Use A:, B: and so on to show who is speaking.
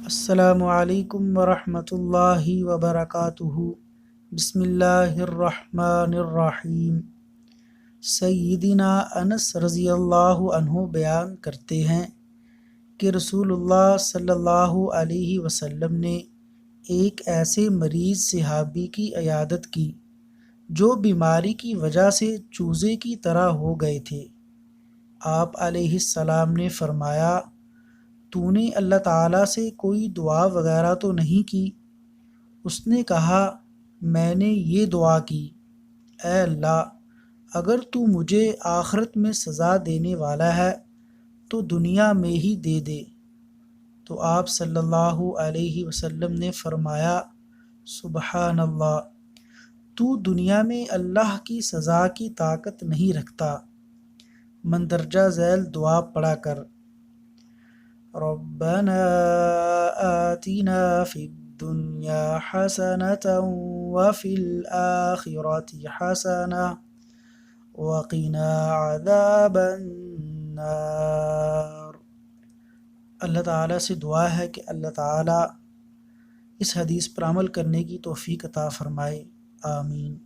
A: السلام علیکم ورحمۃ اللہ وبرکاتہ۔ بسم اللہ الرحمن الرحیم۔ سیدنا انس رضی اللہ عنہ بیان کرتے ہیں کہ رسول اللہ صلی اللہ علیہ وسلم نے ایک ایسے مریض صحابی کی عیادت کی جو بیماری کی وجہ سے چوزے کی طرح ہو گئے تھے۔ آپ علیہ السلام نے فرمایا، تو نے اللہ تعالیٰ سے کوئی دعا وغیرہ تو نہیں کی؟ اس نے کہا، میں نے یہ دعا کی، اے اللہ، اگر تو مجھے آخرت میں سزا دینے والا ہے تو دنیا میں ہی دے دے۔ تو آپ صلی اللہ علیہ وسلم نے فرمایا، سبحان اللہ، تو دنیا میں اللہ کی سزا کی طاقت نہیں رکھتا۔ مندرجہ ذیل دعا پڑھا کر، ربنا آتنا فی الدنیا حسنة وفی الآخرة حسنة وقنا عذاب النار۔ اللہ تعالیٰ سے دعا ہے کہ اللہ تعالیٰ اس حدیث پر عمل کرنے کی توفیق عطا فرمائے، آمین۔